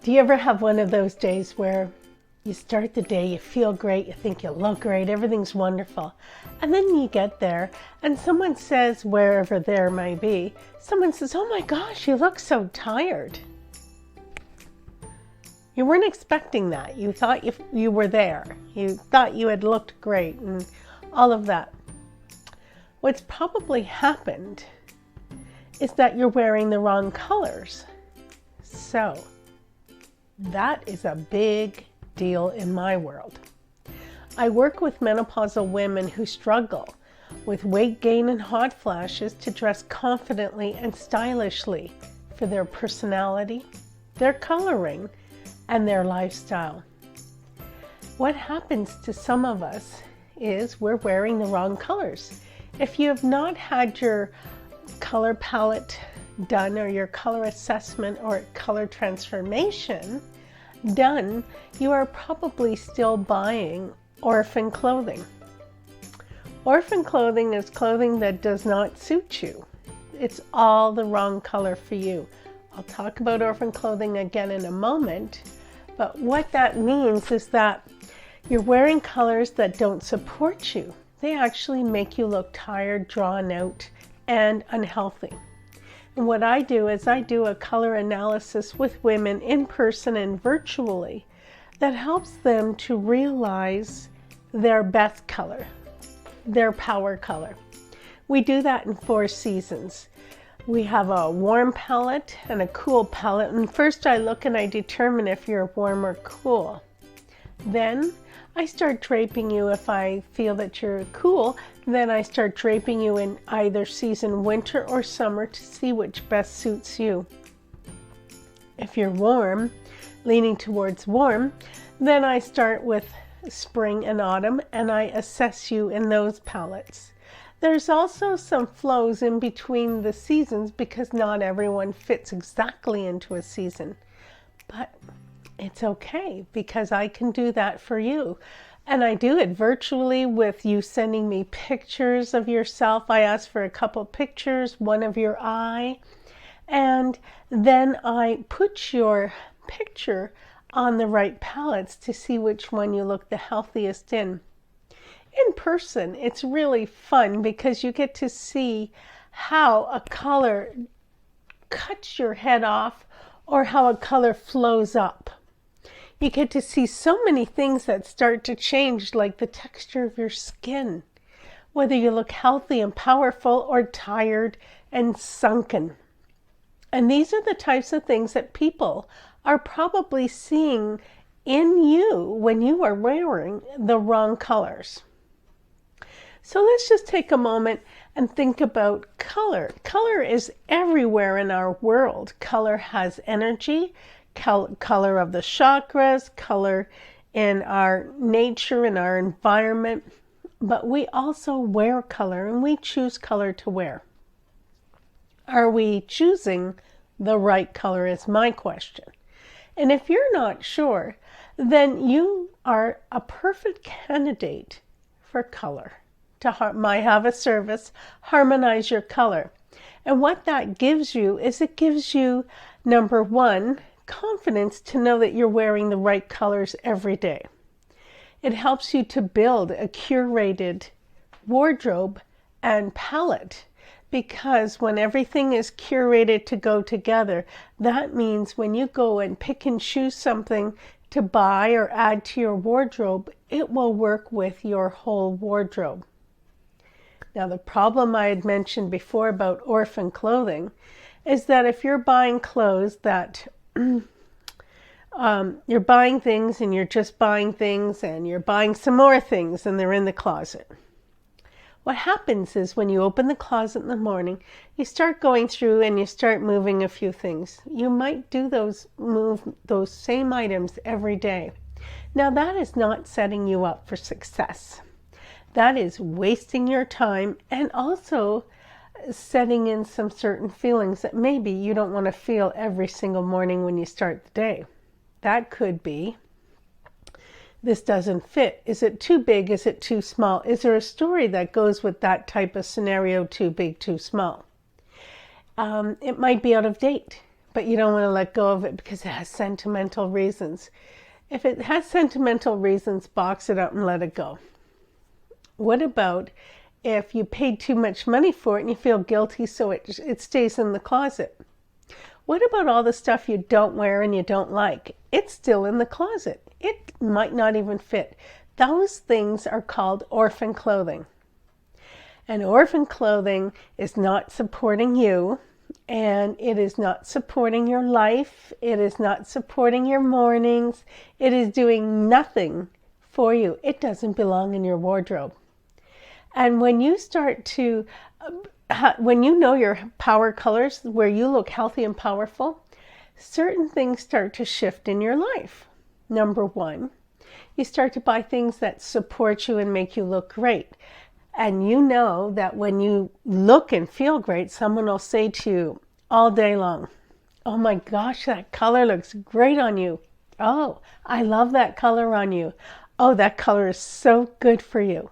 Do you ever have one of those days where you start the day, you feel great, you think you look great, everything's wonderful, and then you get there and someone says, wherever there may be, someone says, oh my gosh, you look so tired. You weren't expecting that. You thought you were there. You thought you had looked great and all of that. What's probably happened is that you're wearing the wrong colors. So that is a big deal in my world. I work with menopausal women who struggle with weight gain and hot flashes to dress confidently and stylishly for their personality, their coloring, and their lifestyle. What happens to some of us is we're wearing the wrong colors. If you have not had your color palette done or your color assessment or color transformation done, you are probably still buying orphan clothing. Orphan clothing is clothing that does not suit you. It's all the wrong color for you. I'll talk about orphan clothing again in a moment, but what that means is that you're wearing colors that don't support you. They actually make you look tired, drawn out, and unhealthy. And what I do is I do a color analysis with women in person and virtually that helps them to realize their best color, their power color. We do that in 4 seasons. We have a warm palette and a cool palette. And first I look and I determine if you're warm or cool. Then I start draping you if I feel that you're cool. Then I start draping you in either season, winter or summer, to see which best suits you. If you're warm, leaning towards warm, then I start with spring and autumn and I assess you in those palettes. There's also some flows in between the seasons because not everyone fits exactly into a season. But it's okay because I can do that for you. And I do it virtually with you sending me pictures of yourself. I ask for a couple pictures, one of your eye, and then I put your picture on the right palettes to see which one you look the healthiest in. In person, it's really fun because you get to see how a color cuts your head off or how a color flows up. You get to see so many things that start to change, like the texture of your skin, whether you look healthy and powerful or tired and sunken. And these are the types of things that people are probably seeing in you when you are wearing the wrong colors. So let's just take a moment and think about color. Color is everywhere in our world. Color has energy. Color of the chakras, color in our nature, in our environment, but we also wear color and we choose color to wear. Are we choosing the right color is my question. And if you're not sure, then you are a perfect candidate for color. To have a service, harmonize your color. And what that gives you is it gives you, number one, confidence to know that you're wearing the right colors every day. It helps you to build a curated wardrobe and palette because when everything is curated to go together, that means when you go and pick and choose something to buy or add to your wardrobe, it will work with your whole wardrobe. Now, the problem I had mentioned before about orphan clothing is that if you're buying clothes that you're buying things and you're just buying things and you're buying some more things and they're in the closet. What happens is when you open the closet in the morning, you start going through and you start moving a few things. You might move those same items every day. Now that is not setting you up for success. That is wasting your time and also setting in some certain feelings that maybe you don't want to feel every single morning when you start the day. That could be, this doesn't fit. Is it too big? Is it too small? Is there a story that goes with that type of scenario, too big, too small? It might be out of date but you don't want to let go of it because it has sentimental reasons. If it has sentimental reasons, box it up and let it go. What about if you paid too much money for it and you feel guilty, so it stays in the closet? What about all the stuff you don't wear and you don't like? It's still in the closet. It might not even fit. Those things are called orphan clothing. And orphan clothing is not supporting you, and it is not supporting your life. It is not supporting your mornings. It is doing nothing for you. It doesn't belong in your wardrobe. And when you start to when you know your power colors, where you look healthy and powerful, certain things start to shift in your life. Number one, you start to buy things that support you and make you look great. And you know that when you look and feel great, someone will say to you all day long, "Oh my gosh, that color looks great on you. Oh, I love that color on you. Oh, that color is so good for you."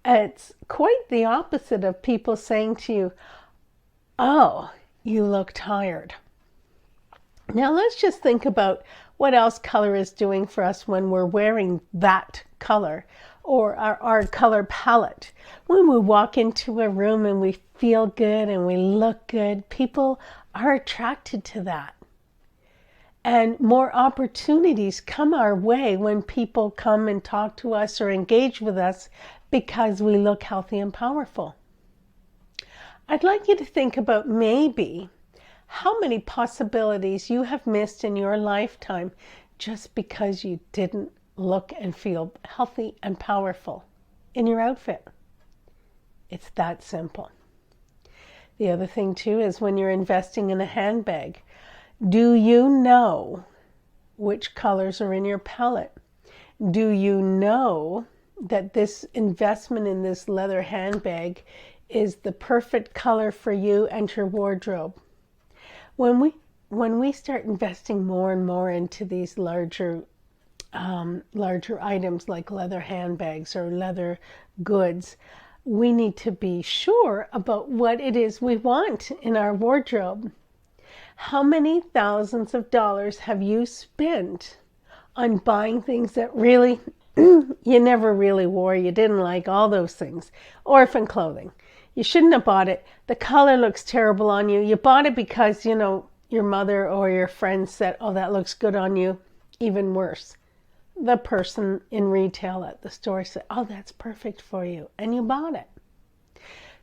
It's quite the opposite of people saying to you, "Oh, you look tired." Now let's just think about what else color is doing for us when we're wearing that color or our color palette. When we walk into a room and we feel good and we look good, people are attracted to that. And more opportunities come our way when people come and talk to us or engage with us because we look healthy and powerful. I'd like you to think about maybe how many possibilities you have missed in your lifetime just because you didn't look and feel healthy and powerful in your outfit. It's that simple. The other thing too is when you're investing in a handbag, do you know which colors are in your palette? Do you know that this investment in this leather handbag is the perfect color for you and your wardrobe? When we start investing more and more into these larger items like leather handbags or leather goods, we need to be sure about what it is we want in our wardrobe. How many thousands of dollars have you spent on buying things that really you never really wore, you didn't like, all those things? Orphan clothing. You shouldn't have bought it. The color looks terrible on you. You bought it because, your mother or your friend said, "Oh, that looks good on you." Even worse, the person in retail at the store said, "Oh, that's perfect for you," and you bought it.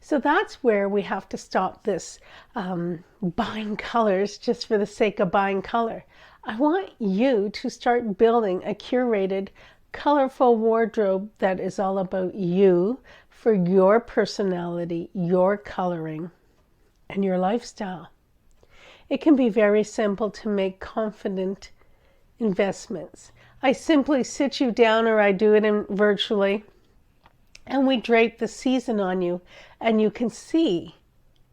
So that's where we have to stop this buying colors just for the sake of buying color. I want you to start building a curated, colorful wardrobe that is all about you, for your personality, your coloring, and your lifestyle. It can be very simple to make confident investments. I simply sit you down, or I do it virtually, and we drape the season on you, and you can see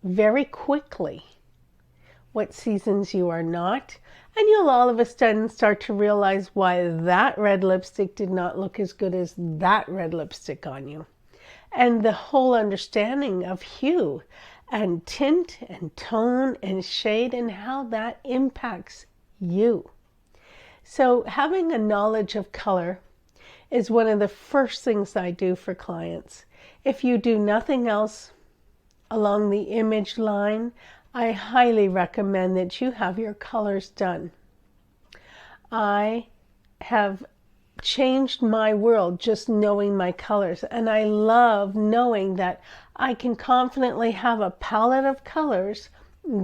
very quickly what seasons you are not, and you'll all of a sudden start to realize why that red lipstick did not look as good as that red lipstick on you. And the whole understanding of hue and tint and tone and shade and how that impacts you. So having a knowledge of color is one of the first things I do for clients. If you do nothing else along the image line, I highly recommend that you have your colors done. I have changed my world just knowing my colors, and I love knowing that I can confidently have a palette of colors,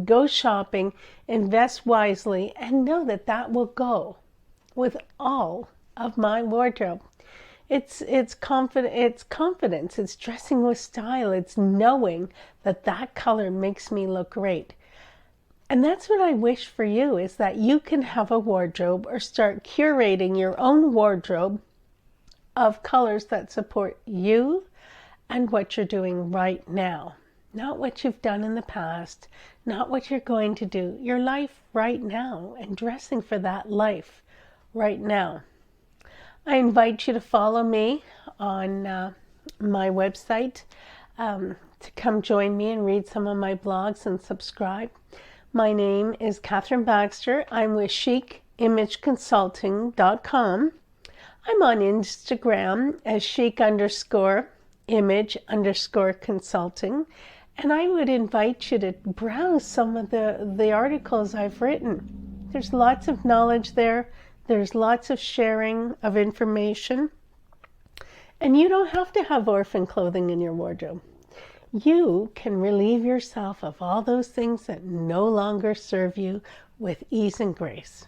go shopping, invest wisely, and know that that will go with all of my wardrobe. It's confidence, it's dressing with style, it's knowing that that color makes me look great. And that's what I wish for you, is that you can have a wardrobe or start curating your own wardrobe of colors that support you and what you're doing right now. Not what you've done in the past, not what you're going to do, your life right now, and dressing for that life right now. I invite you to follow me on my website, to come join me and read some of my blogs and subscribe. My name is Catherine Baxter. I'm with chic-image-consulting.com. I'm on Instagram as chic_image_consulting. And I would invite you to browse some of the articles I've written. There's lots of knowledge there. There's lots of sharing of information. And you don't have to have orphan clothing in your wardrobe. You can relieve yourself of all those things that no longer serve you with ease and grace.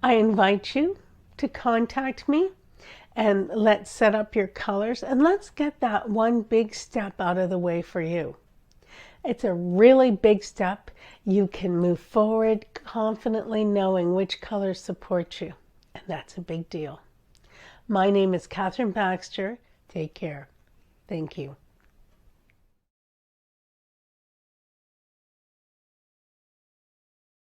I invite you to contact me and let's set up your colors and let's get that one big step out of the way for you. It's a really big step. You can move forward confidently knowing which colors support you, and that's a big deal. My name is Catherine Baxter. Take care. Thank you.